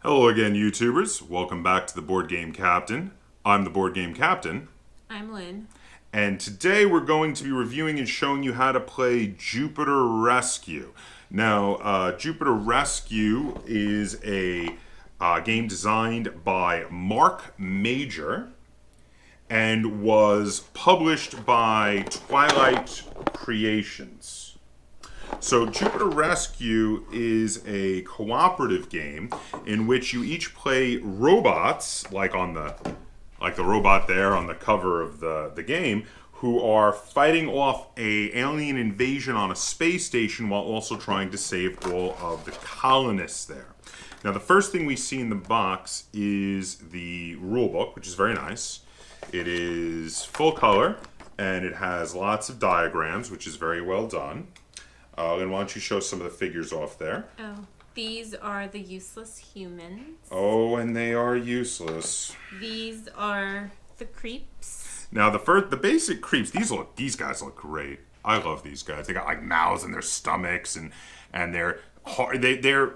Hello again, YouTubers. Welcome back to the Board Game Captain. I'm the Board Game Captain. I'm Lynn. And today we're going to be reviewing and showing you how to play Jupiter Rescue. Now, Jupiter Rescue is a game designed by Mark Major and was published by Twilight Creations. So Jupiter Rescue is a cooperative game in which you each play robots, like the robot there on the cover of the game, who are fighting off a alien invasion on a space station while also trying to save all of the colonists there. Now, the first thing we see in the box is the rulebook, which is very nice. It is full color, and it has lots of diagrams, which is very well done. Lynn, why don't you show some of the figures off there? Oh, these are the useless humans. Oh, and they are useless. These are the creeps. Now, the basic creeps, these guys look great. I love these guys. They got like mouths in their stomachs, and they're hard. They're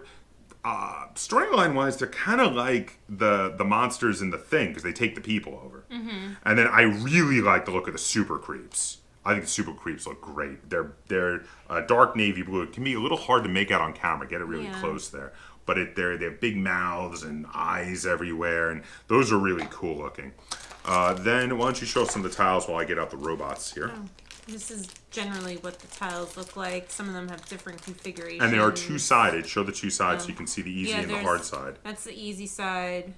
storyline wise, they're kind of like the monsters in The Thing because they take the people over. Mm-hmm. And then I really like the look of the super creeps. I think the super creeps look great. They're dark navy blue. It can be a little hard to make out on camera. Get it really close there. But they have big mouths and eyes everywhere, and those are really cool looking. Then why don't you show some of the tiles while I get out the robots here. Oh, this is generally what the tiles look like. Some of them have different configurations. And they are two-sided. Show the two sides so you can see the easy and the hard side. That's the easy side,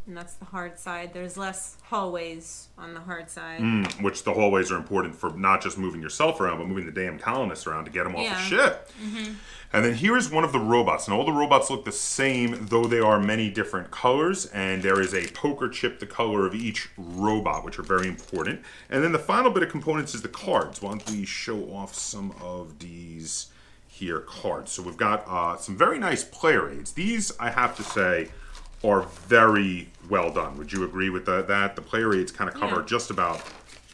and that's the hard side. There's less hallways on the hard side. Which the hallways are important for not just moving yourself around, but moving the damn colonists around to get them off the ship. Mm-hmm. And then here's one of the robots. And all the robots look the same, though they are many different colors. And there is a poker chip, the color of each robot, which are very important. And then the final bit of components is the cards. Why don't we show off some of these here cards. So we've got some very nice player aids. These, I have to say, are very well done. Would you agree with that? The player aids kind of cover just about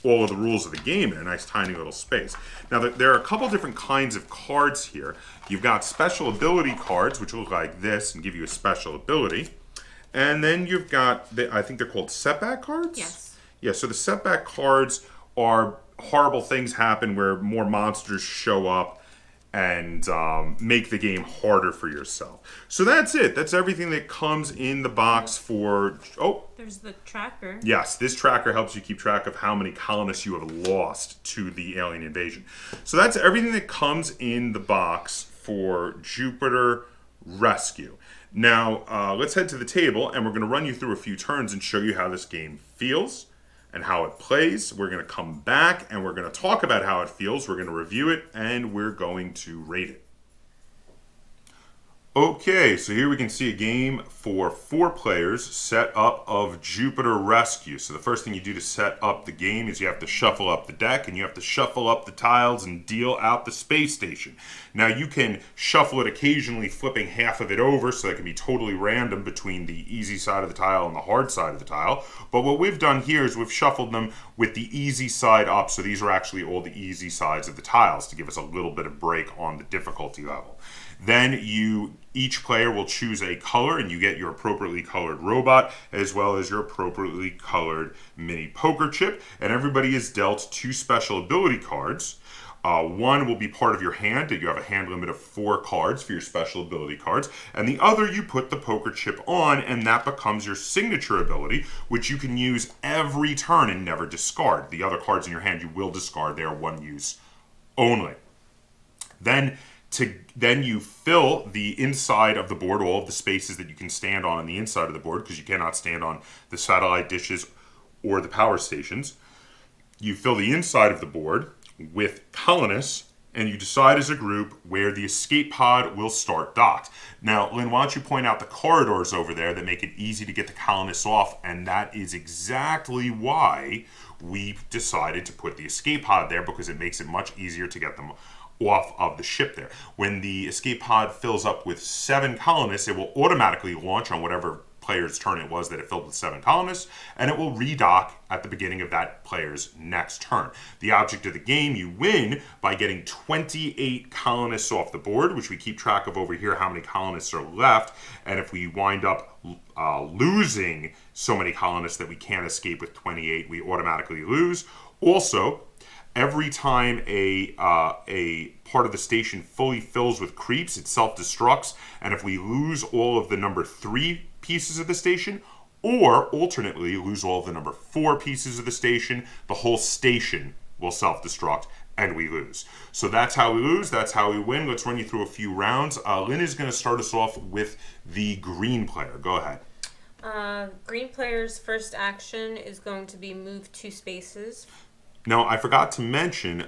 all of the rules of the game in a nice tiny little space. Now, there are a couple different kinds of cards here. You've got special ability cards, which look like this and give you a special ability. And then you've got, I think they're called setback cards? Yes. Yeah, so the setback cards are horrible things happen where more monsters show up and make the game harder for yourself. So that's it. That's everything that comes in the box for... Oh! There's the tracker. Yes, this tracker helps you keep track of how many colonists you have lost to the alien invasion. So that's everything that comes in the box for Jupiter Rescue. Now, let's head to the table, and we're going to run you through a few turns and show you how this game feels and how it plays. We're going to come back and we're going to talk about how it feels. We're going to review it and we're going to rate it. Okay, so here we can see a game for 4 players set up of Jupiter Rescue. So the first thing you do to set up the game is you have to shuffle up the deck and you have to shuffle up the tiles and deal out the space station. Now you can shuffle it occasionally, flipping half of it over, so that can be totally random between the easy side of the tile and the hard side of the tile. But what we've done here is we've shuffled them with the easy side up, so these are actually all the easy sides of the tiles to give us a little bit of break on the difficulty level. Then each player will choose a color, and you get your appropriately colored robot as well as your appropriately colored mini poker chip. And everybody is dealt 2 special ability cards. One will be part of your hand, and you have a hand limit of 4 cards for your special ability cards. And the other, you put the poker chip on, and that becomes your signature ability, which you can use every turn and never discard. The other cards in your hand you will discard. They are one use only. Then you fill the inside of the board, all of the spaces that you can stand on the inside of the board, because you cannot stand on the satellite dishes or the power stations. You fill the inside of the board with colonists, and you decide as a group where the escape pod will start docked. Now, Lynn, why don't you point out the corridors over there that make it easy to get the colonists off, and that is exactly why we decided to put the escape pod there, because it makes it much easier to get them off of the ship there. When the escape pod fills up with 7 colonists, it will automatically launch on whatever player's turn it was that it filled with 7 colonists, and it will redock at the beginning of that player's next turn. The object of the game, you win by getting 28 colonists off the board, which we keep track of over here, how many colonists are left, and if we wind up losing so many colonists that we can't escape with 28, we automatically lose. Also, every time a part of the station fully fills with creeps, it self-destructs, and if we lose all of the number 3 pieces of the station, or alternately lose all of the number 4 pieces of the station, the whole station will self-destruct and we lose. So that's how we lose, that's how we win. Let's run you through a few rounds. Lynn is going to start us off with the green player. Go ahead. Green player's first action is going to be move 2 spaces. Now, I forgot to mention,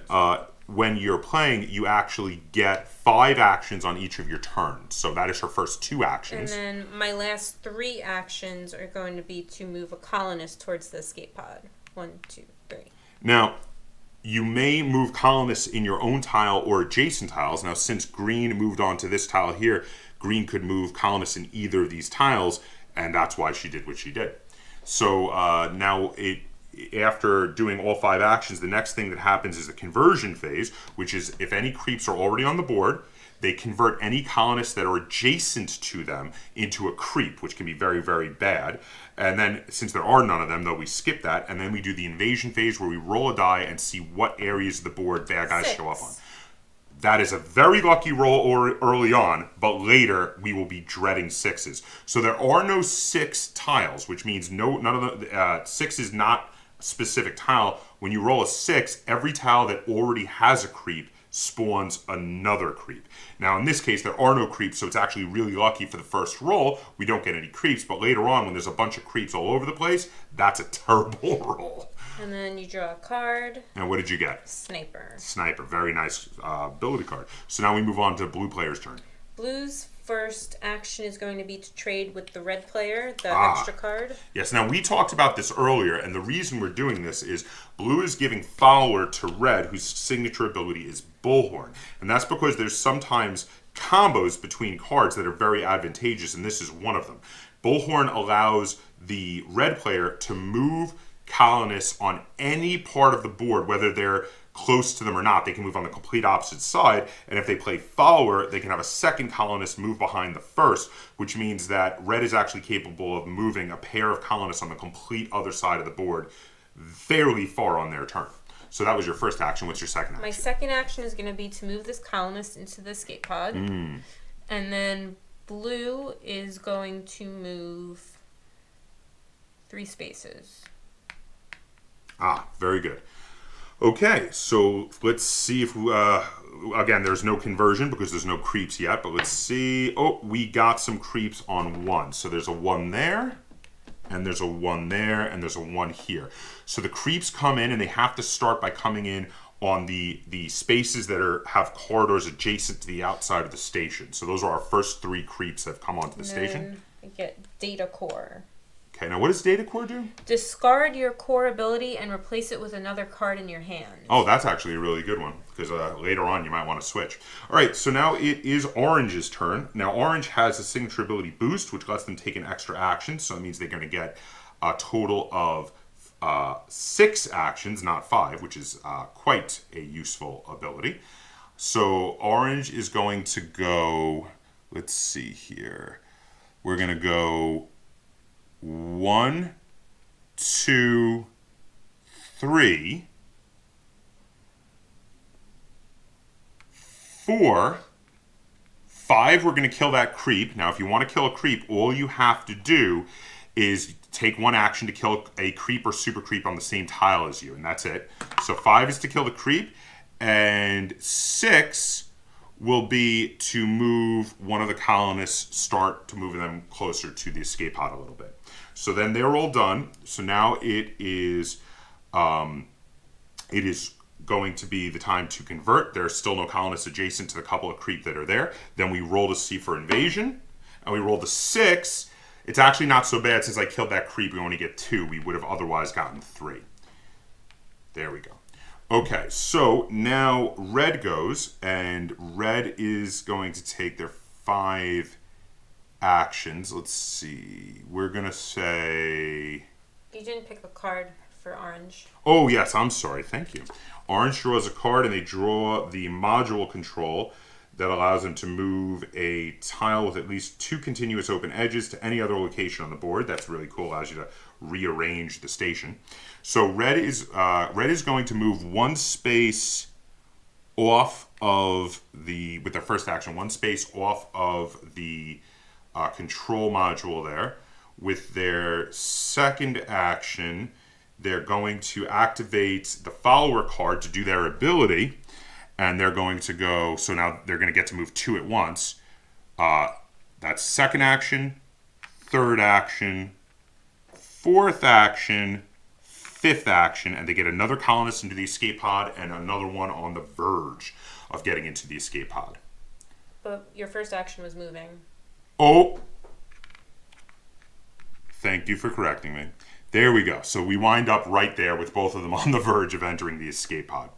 when you're playing, you actually get 5 actions on each of your turns. So that is her first 2 actions. And then my last 3 actions are going to be to move a colonist towards the escape pod. 1, 2, 3. Now, you may move colonists in your own tile or adjacent tiles. Now, since green moved on to this tile here, green could move colonists in either of these tiles, and that's why she did what she did. So now after doing all 5 actions, the next thing that happens is the conversion phase, which is if any creeps are already on the board, they convert any colonists that are adjacent to them into a creep, which can be very, very bad. And then, since there are none of them, though, we skip that, and then we do the invasion phase where we roll a die and see what areas of the board bad guys 6. show up on. That is a very lucky roll early on, but later we will be dreading 6s. So there are no 6 tiles, which means none of the 6 is not a specific tile. When you roll a 6, every tile that already has a creep spawns another creep. Now, in this case, there are no creeps, so it's actually really lucky for the first roll. We don't get any creeps, but later on, when there's a bunch of creeps all over the place, that's a terrible roll. And then you draw a card. And what did you get? Sniper. Sniper. Very nice ability card. So now we move on to blue player's turn. Blue's first action is going to be to trade with the red player, the extra card. Yes, now we talked about this earlier, and the reason we're doing this is blue is giving follower to red, whose signature ability is Bullhorn. And that's because there's sometimes combos between cards that are very advantageous, and this is one of them. Bullhorn allows the red player to move colonists on any part of the board, whether they're close to them or not. They can move on the complete opposite side, and if they play follower, they can have a second colonist move behind the first, which means that red is actually capable of moving a pair of colonists on the complete other side of the board fairly far on their turn. So that was your first action. What's your second action? My second action is going to be to move this colonist into the escape pod. And then blue is going to move 3 spaces. Very good. Okay, so let's see if, again, there's no conversion because there's no creeps yet, but let's see. Oh, we got some creeps on 1. So there's a 1 there, and there's a 1 there, and there's a 1 here. So the creeps come in, and they have to start by coming in on the spaces that have corridors adjacent to the outside of the station. So those are our first 3 creeps that have come onto the station. I get data core. Okay, now what does Data Core do? Discard your core ability and replace it with another card in your hand. Oh, that's actually a really good one, because later on you might want to switch. All right, so now it is Orange's turn. Now, Orange has a signature ability boost, which lets them take an extra action, so it means they're going to get a total of 6 actions, not 5, which is quite a useful ability. So Orange is going to go, let's see here. We're going to go 1, 2, 3, 4, 5. We're going to kill that creep. Now, if you want to kill a creep, all you have to do is take 1 action to kill a creep or super creep on the same tile as you, and that's it. So 5 is to kill the creep, and 6 will be to move one of the colonists, start to move them closer to the escape pod a little bit. So then they're all done. So now it is going to be the time to convert. There's still no colonists adjacent to the couple of creep that are there. Then we roll to see for invasion, and we roll to 6. It's actually not so bad since I killed that creep. We only get 2. We would have otherwise gotten 3. There we go. Okay, so now red goes, and red is going to take their 5 actions. Let's see. We're going to say... You didn't pick a card for orange. Oh, yes, I'm sorry. Thank you. Orange draws a card, and they draw the module control that allows them to move a tile with at least 2 continuous open edges to any other location on the board. That's really cool. Allows you to rearrange the station. So red is going to move 1 space off of the, with their first action, 1 space off of the control module there. With their second action, they're going to activate the follower card to do their ability, and they're going to go, so now they're going to get to move 2 at once. That's second action, third action, fourth action, fifth action, and they get another colonist into the escape pod and another one on the verge of getting into the escape pod. But your first action was moving. Oh! Thank you for correcting me. There we go. So we wind up right there with both of them on the verge of entering the escape pod.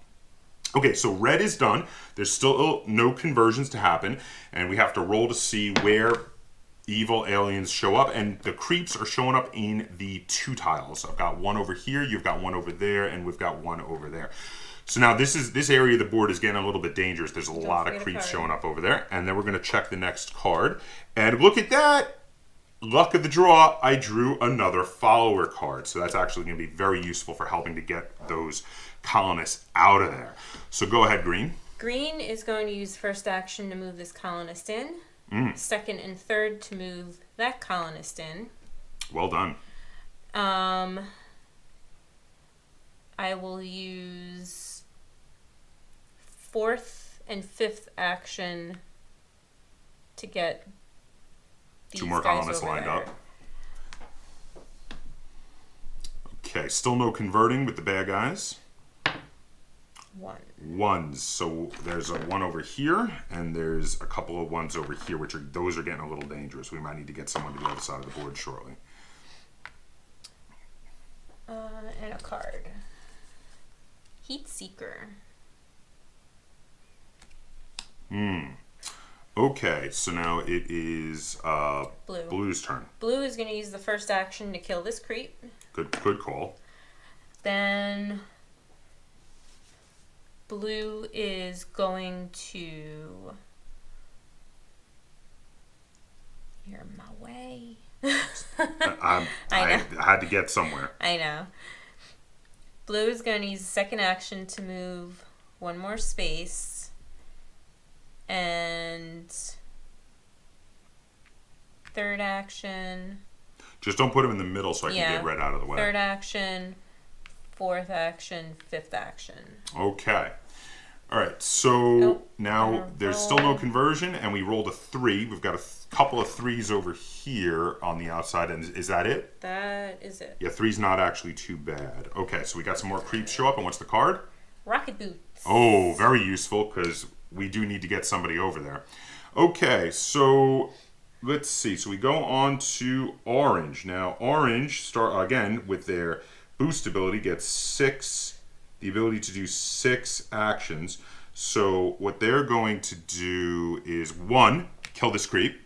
Okay, so red is done. There's still no conversions to happen, and we have to roll to see where evil aliens show up, and the creeps are showing up in the 2 tiles. I've got one over here, you've got one over there, and we've got one over there. So now this area of the board is getting a little bit dangerous. There's a lot of creeps showing up over there, and then we're going to check the next card. And look at that! Luck of the draw, I drew another follower card. So that's actually going to be very useful for helping to get those colonists out of there. So go ahead, green. Green is going to use first action to move this colonist in. Second and third to move that colonist in. Well done. I will use fourth and fifth action to get these 2 more guys colonists over lined there. up. Okay, still no converting with the bad guys. 1. 1s. So there's a 1 over here, and there's a couple of 1s over here, those are getting a little dangerous. We might need to get someone to the other side of the board shortly. And a card. Heat Seeker. Okay, so now it is Blue's turn. Blue is going to use the first action to kill this creep. Good call. Then Blue is going to... You're in my way. I had to get somewhere. I know. Blue is going to use the second action to move 1 more space. And third action. Just don't put him in the middle so I can get red out of the way. Third action, fourth action, fifth action. Okay. All right, so now there's still no conversion, and we rolled a 3. We've got a couple of 3s over here on the outside, and is that it? That is it. Yeah, 3's not actually too bad. Okay, so we got some more creeps show up, and what's the card? Rocket Boots. Oh, very useful, because we do need to get somebody over there. Okay, so let's see. So we go on to orange. Now, orange, start again with their boost ability, gets the ability to do 6 actions. So what they're going to do is 1, kill this creep.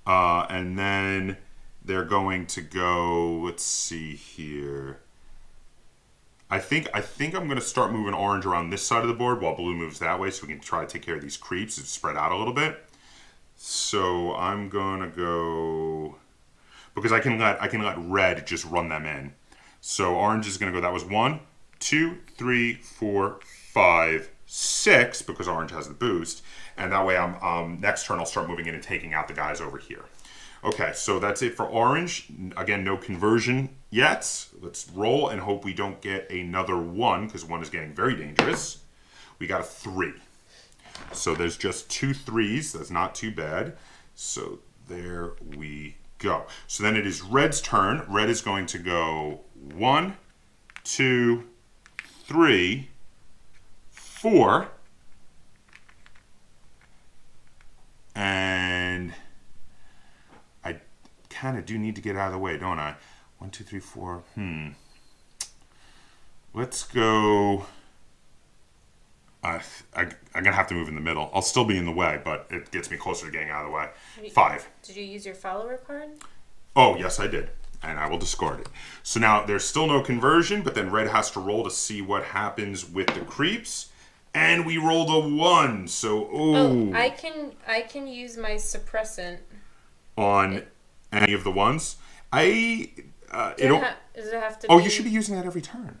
And then they're going to go, let's see here. I think I'm going to start moving orange around this side of the board while blue moves that way, so we can try to take care of these creeps and spread out a little bit. So I'm going to go, because I can let red just run them in. So orange is going to go, that was 1, 2, 3, 4, 5, 6, because orange has the boost. And that way next turn I'll start moving in and taking out the guys over here. Okay, so that's it for orange. Again, no conversion yet. Let's roll and hope we don't get another 1, because 1 is getting very dangerous. We got a 3. So there's just 2 3s. That's not too bad. So there we go. So then it is red's turn. Red is going to go 1, 2, 3, 4. And I kind of do need to get out of the way, don't I? 1, 2, 3, 4. Let's go. I'm going to have to move in the middle. I'll still be in the way, but it gets me closer to getting out of the way. 5. Did you use your follower card? Oh, yes, I did. And I will discard it. So now there's still no conversion, but then red has to roll to see what happens with the creeps. And we rolled a 1. So, ooh. Oh, I can use my suppressant. On any of the ones. Does it have to Oh, be... you should be using that every turn.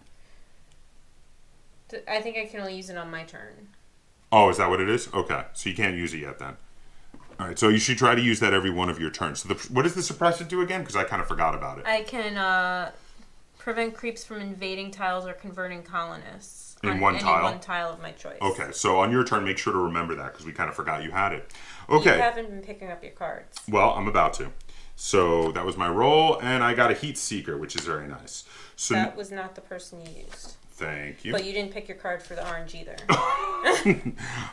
I think I can only use it on my turn. Oh, is that what it is? Okay. So you can't use it yet then. All right. So you should try to use that every one of your turns. So what does the suppressant do again? Because I kind of forgot about it. I can prevent creeps from invading tiles or converting colonists. In on one any tile? one tile of my choice. Okay. So on your turn, make sure to remember that because we kind of forgot you had it. Okay. You haven't been picking up your cards. Well, I'm about to. So that was my roll, and I got a Heat Seeker, which is very nice. So That was not the person you used. Thank you. But you didn't pick your card for the orange either.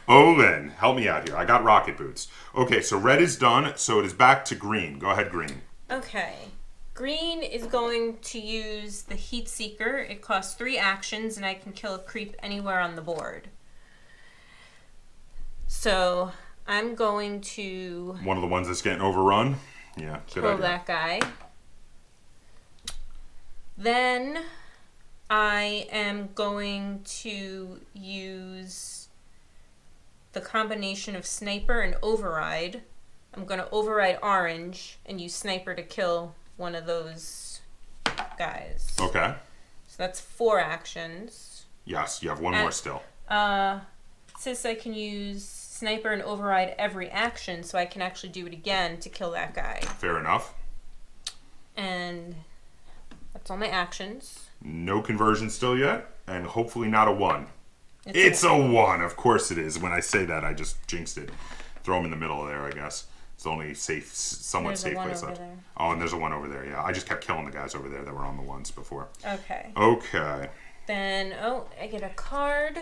Oh, Lynn, help me out here. I got rocket boots. Okay, so red is done, so it is back to green. Go ahead, green. Okay. Green is going to use the Heat Seeker. It costs 3 actions, and I can kill a creep anywhere on the board. So I'm going to... One of the ones that's getting overrun? Yeah, good kill idea. that guy. Then I am going to use the combination of Sniper and Override. I'm going to override orange and use Sniper to kill one of those guys. Okay. So that's 4 actions. Yes, you have one more still. Since I can use Sniper and Override every action, so I can actually do it again to kill that guy. Fair enough. And that's all my actions. No conversion still yet, and hopefully not a 1. It's a 1. Of course it is. When I say that, I just jinxed it. Throw them in the middle there, I guess. It's the only safe, somewhat safe place left. Oh, and there's a 1 over there. Yeah, I just kept killing the guys over there that were on the 1s before. Okay. Okay. Then, I get a card,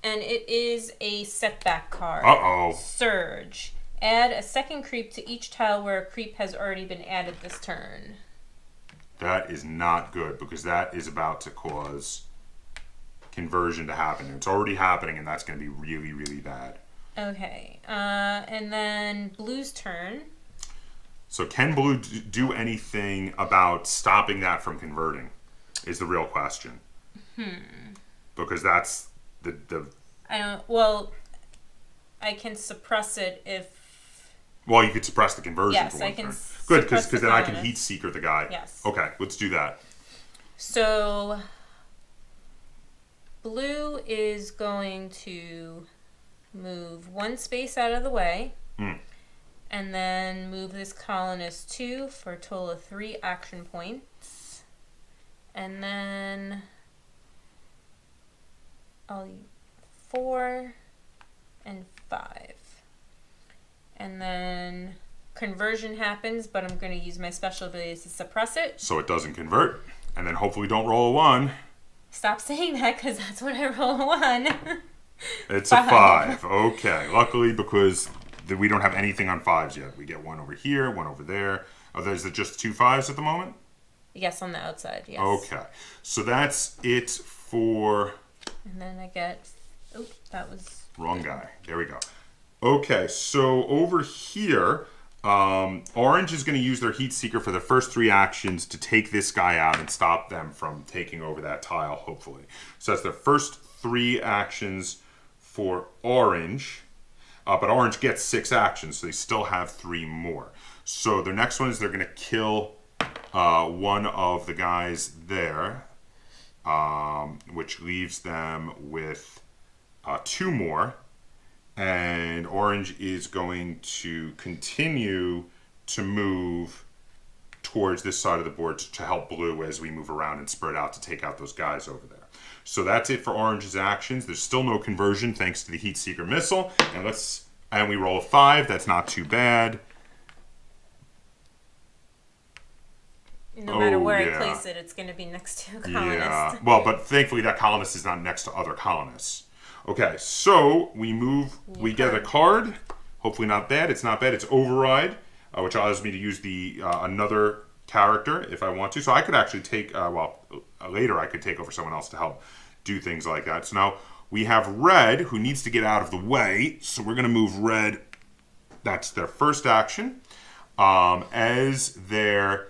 and it is a setback card. Uh-oh. Surge. Add a second creep to each tile where a creep has already been added this turn. That is not good because that is about to cause conversion to happen. It's already happening, and that's going to be really, really bad. Okay. And then blue's turn. So can blue do anything about stopping that from converting is the real question. Because that's the... I don't... Well, I can suppress it if... Well, you could suppress the conversion yes, for one I can turn. Good, because then I can colonist. Heat Seeker the guy. Yes. Okay, let's do that. So, blue is going to move 1 space out of the way. And then move this colonist 2 for a total of 3 action points. And then... I'll 4 and 5. And then conversion happens, but I'm going to use my special abilities to suppress it. So it doesn't convert. And then hopefully don't roll a 1. Stop saying that because that's when I roll a 1. It's a 5. Okay. Luckily, because we don't have anything on 5s yet. We get 1 over here, 1 over there. Oh, is it just 2 5s at the moment? Yes, on the outside, yes. Okay. So that's it for... And then I get... Oh, that was... Wrong guy. There we go. Okay, so over here, orange is going to use their Heat Seeker for the first 3 actions to take this guy out and stop them from taking over that tile, hopefully. So that's their first 3 actions for orange. But orange gets 6 actions, so they still have 3 more. So their next one is they're going to kill one of the guys there, which leaves them with 2 more. And orange is going to continue to move towards this side of the board to help blue as we move around and spread out to take out those guys over there. So that's it for orange's actions. There's still no conversion thanks to the Heat Seeker missile. And we roll a 5. That's not too bad. No matter where I place it, it's going to be next to a colonist. Yeah. Well, but thankfully that colonist is not next to other colonists. Okay, so we get a card. Hopefully not bad. It's not bad. It's Override, which allows me to use the another character if I want to. So I could actually take, later I could take over someone else to help do things like that. So now We have red, who needs to get out of the way, so we're going to move red. That's their first action. As their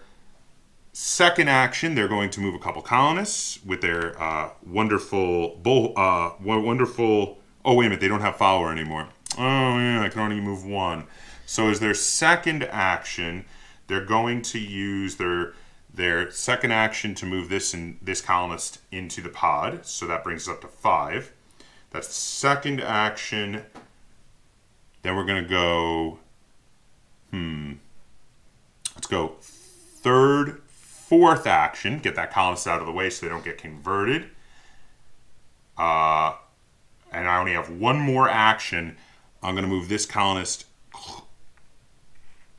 second action, they're going to move a couple colonists with their wonderful wonderful. Oh wait a minute, they don't have follower anymore. Oh yeah, I can only move one. So as their second action, they're going to use their second action to move this colonist into the pod. So that brings us up to 5. That's the second action. Then we're going to go. Let's go third, fourth action. Get that colonist out of the way so they don't get converted. And I only have one more action. I'm going to move this colonist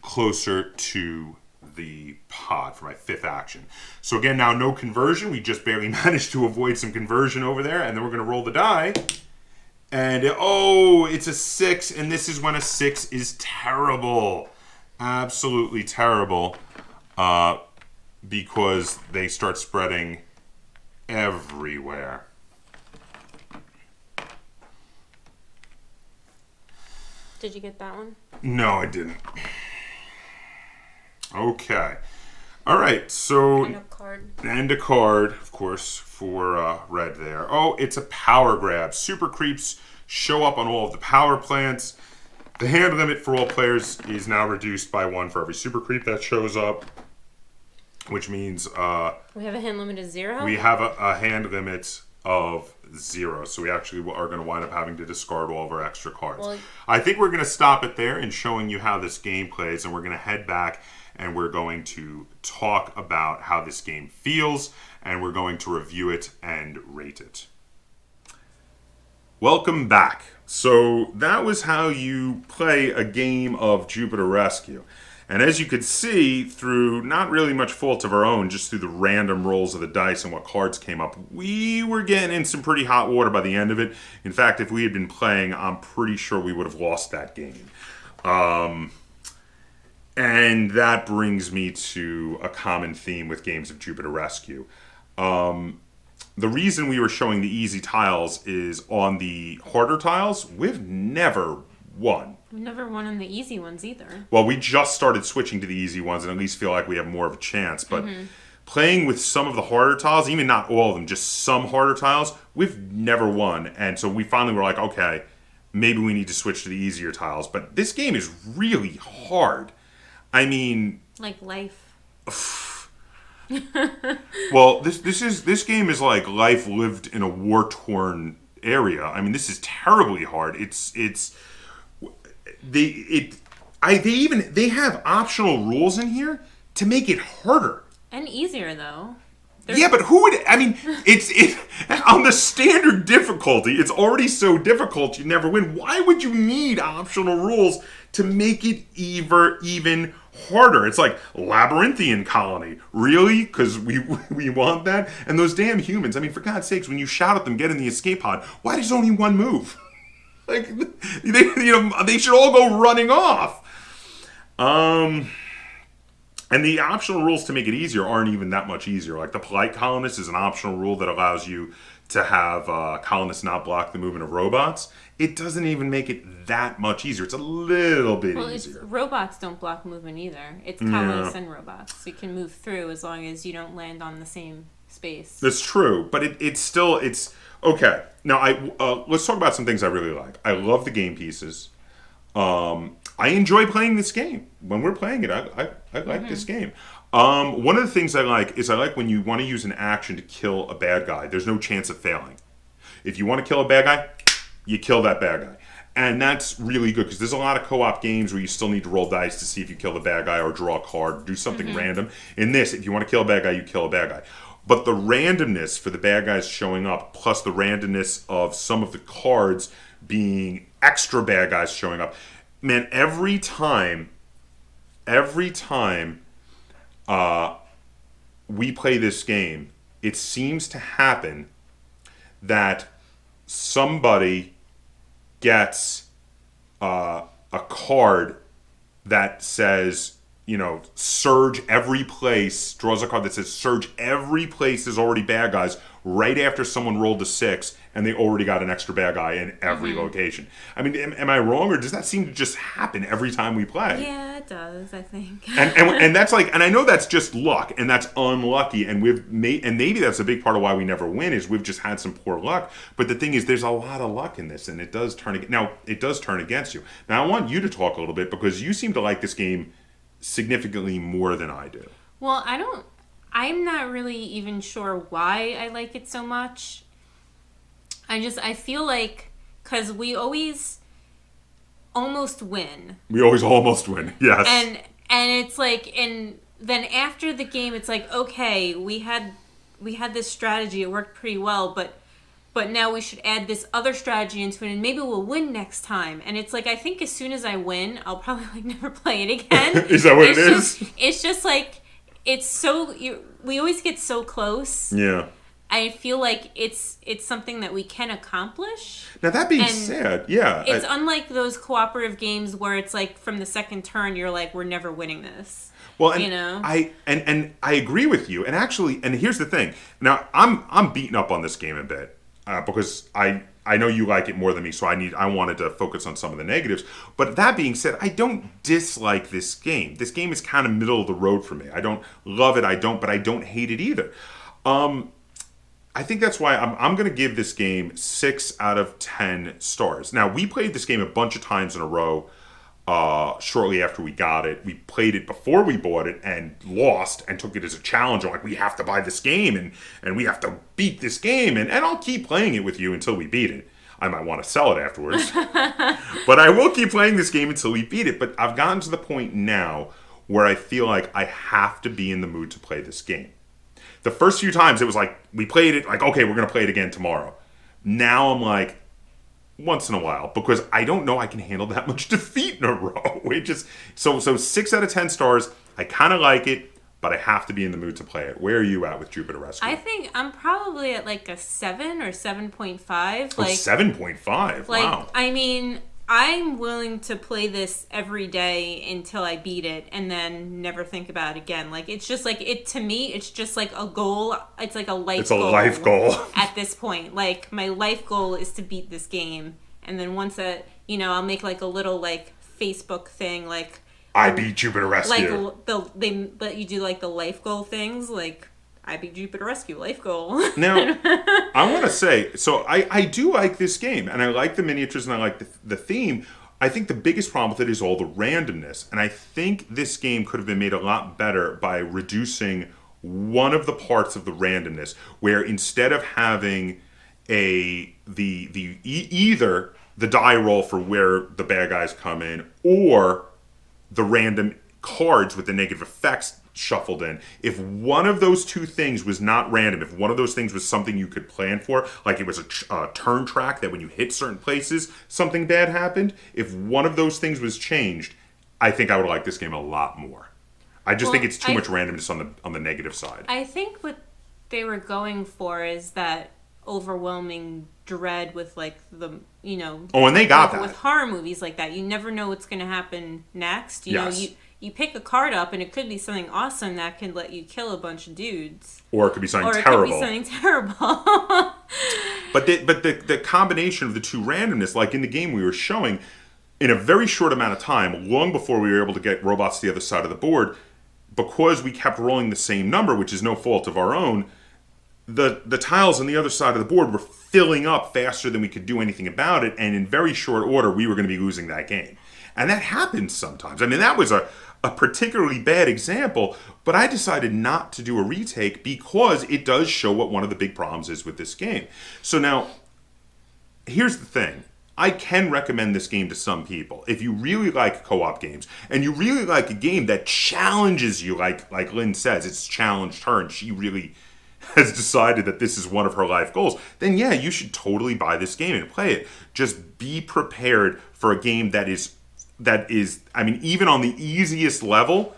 closer to the pod for my 5th action. So again, now no conversion. We just barely managed to avoid some conversion over there. And then we're going to roll the die. And it's a 6. And this is when a 6 is terrible. Absolutely terrible. Because they start spreading everywhere. Did you get that one? No, I didn't. Okay. All right, so... And a card. And a card, of course, for red there. Oh, it's a power grab. Super creeps show up on all of the power plants. The hand limit for all players is now reduced by 1 for every super creep that shows up. Which means... we have a hand limit of 0? We have a hand limit of 0. So we actually are going to wind up having to discard all of our extra cards. Well, I think we're going to stop it there in showing you how this game plays. And we're going to head back and we're going to talk about how this game feels. And we're going to review it and rate it. Welcome back. So that was how you play a game of Jupiter Rescue. And as you could see, through not really much fault of our own, just through the random rolls of the dice and what cards came up, we were getting in some pretty hot water by the end of it. In fact, if we had been playing, I'm pretty sure we would have lost that game. And that brings me to a common theme with games of Jupiter Rescue. The reason we were showing the easy tiles is on the harder tiles, we've never won. We've never won on the easy ones either. Well, we just started switching to the easy ones and at least feel like we have more of a chance. But playing with some of the harder tiles, even not all of them, just some harder tiles, we've never won. And so we finally were like, okay, maybe we need to switch to the easier tiles. But this game is really hard. I mean... Like life. Well, this game is like life lived in a war-torn area. I mean, this is terribly hard. They have optional rules in here to make it harder and easier though. Yeah, but who would? I mean, it's on the standard difficulty. It's already so difficult you never win. Why would you need optional rules to make it even harder? It's like Labyrinthian Colony, really? Because we want that. And those damn humans. I mean, for God's sakes, when you shout at them, get in the escape pod. Why does only one move? Like, they should all go running off. And the optional rules to make it easier aren't even that much easier. Like the polite colonist is an optional rule that allows you to have colonists not block the movement of robots. It doesn't even make it that much easier. It's a little bit easier. Robots don't block movement either. It's colonists and robots. So you can move through as long as you don't land on the same space. That's true, but it's okay. Now let's talk about some things I really like. I love the game pieces. I enjoy playing this game. When we're playing it, I like this game. One of the things I like is when you want to use an action to kill a bad guy, there's no chance of failing. If you want to kill a bad guy, you kill that bad guy. And that's really good because there's a lot of co-op games where you still need to roll dice to see if you kill the bad guy or draw a card, do something random. In this, if you want to kill a bad guy, you kill a bad guy. But the randomness for the bad guys showing up, plus the randomness of some of the cards being extra bad guys showing up, man, every time we play this game, it seems to happen that somebody gets a card that says surge every place, draws a card that says surge every place is already bad guys right after someone rolled a 6 and they already got an extra bad guy in every location. I mean, am I wrong, or does that seem to just happen every time we play? Yeah, it does, I think. and that's and I know that's just luck, and that's unlucky, and maybe that's a big part of why we never win, is we've just had some poor luck. But the thing is, there's a lot of luck in this, and it does turn against you. Now I want you to talk a little bit, because you seem to like this game significantly more than I do. Well, I'm not really even sure why I like it so much. I feel like, because we always almost win. We always almost win, yes. And it's like, and then after the game, it's like, okay, we had this strategy, it worked pretty well, but now we should add this other strategy into it, and maybe we'll win next time. And it's like, I think as soon as I win, I'll probably never play it again. Is that what it is? It's just like, it's so, we always get so close. Yeah. I feel like it's something that we can accomplish. Now, that being said, yeah. It's unlike those cooperative games where it's like from the second turn, you're like, we're never winning this. Well, and I agree with you. And actually, and here's the thing. Now, I'm beaten up on this game a bit because I know you like it more than me, so I wanted to focus on some of the negatives. But that being said, I don't dislike this game. This game is kind of middle of the road for me. I don't love it, but I don't hate it either. I think that's why I'm going to give this game 6 out of 10 stars. Now, we played this game a bunch of times in a row shortly after we got it. We played it before we bought it and lost and took it as a challenge. I'm like, we have to buy this game and we have to beat this game. And I'll keep playing it with you until we beat it. I might want to sell it afterwards. But I will keep playing this game until we beat it. But I've gotten to the point now where I feel like I have to be in the mood to play this game. The first few times it was like, we played it, like, okay, we're going to play it again tomorrow. Now I'm like, once in a while, because I don't know I can handle that much defeat in a row. So 6 out of 10 stars. I kind of like it, but I have to be in the mood to play it. Where are you at with Jupiter Rescue? I think I'm probably at like a 7 or 7.5. Oh, 7.5? Wow. I mean, I'm willing to play this every day until I beat it and then never think about it again. Like, it's just like, to me, it's just like a goal. It's like a life goal. It's a life goal. At this point. Like, my life goal is to beat this game. And then once I'll make like a little like Facebook thing, like, I beat Jupiter Rescue. Like, they let you do like the life goal things, like, I beat Jupiter Rescue, life goal. Now, I want to say, so I do like this game, and I like the miniatures, and I like the theme. I think the biggest problem with it is all the randomness, and I think this game could have been made a lot better by reducing one of the parts of the randomness, where instead of having either the die roll for where the bad guys come in, or the random cards with the negative effects shuffled in. If one of those two things was not random, if one of those things was something you could plan for, like it was a turn track that when you hit certain places, something bad happened, if one of those things was changed, I think I would like this game a lot more. I just think it's too much randomness on the negative side. I think what they were going for is that overwhelming dread with like the, Oh, and they got that. With horror movies like that. You never know what's going to happen next. You know, Yes. you pick a card up and it could be something awesome that can let you kill a bunch of dudes. Or it could be something terrible. Or it could be something terrible. But the combination of the two randomness, like in the game we were showing, in a very short amount of time, long before we were able to get robots to the other side of the board, because we kept rolling the same number, which is no fault of our own, the tiles on the other side of the board were filling up faster than we could do anything about it, and in very short order, we were going to be losing that game. And that happens sometimes. I mean, that was a particularly bad example, but I decided not to do a retake because it does show what one of the big problems is with this game. So now, here's the thing. I can recommend this game to some people. If you really like co-op games, and you really like a game that challenges you, like Lynn says, it's challenged her, and she really has decided that this is one of her life goals, then yeah, you should totally buy this game and play it. Just be prepared for a game that is, I mean, even on the easiest level,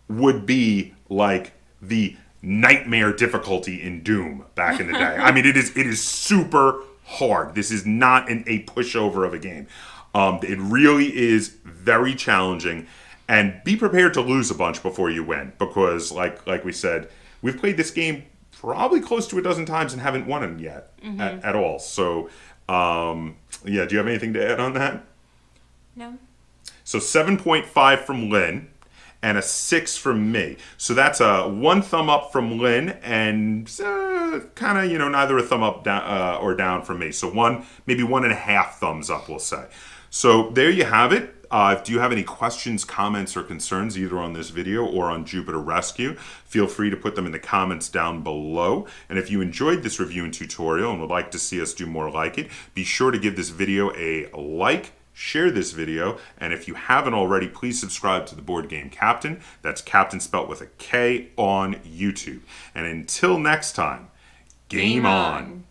would be like the nightmare difficulty in Doom back in the day. I mean, it is super hard. This is not a pushover of a game. It really is very challenging. And be prepared to lose a bunch before you win, because like we said, we've played this game probably close to a dozen times and haven't won it yet at all. So, yeah, do you have anything to add on that? No. So 7.5 from Lynn and a 6 from me. So that's a 1 thumb up from Lynn and kind of, neither a thumb up or down from me. So maybe 1.5 thumbs up, we'll say. So there you have it. Do you have any questions, comments, or concerns either on this video or on Jupiter Rescue? Feel free to put them in the comments down below. And if you enjoyed this review and tutorial and would like to see us do more like it, be sure to give this video a like, share this video, and if you haven't already, please subscribe to the Board Game Kaptain. That's Kaptain spelt with a K on YouTube. And until next time, game on.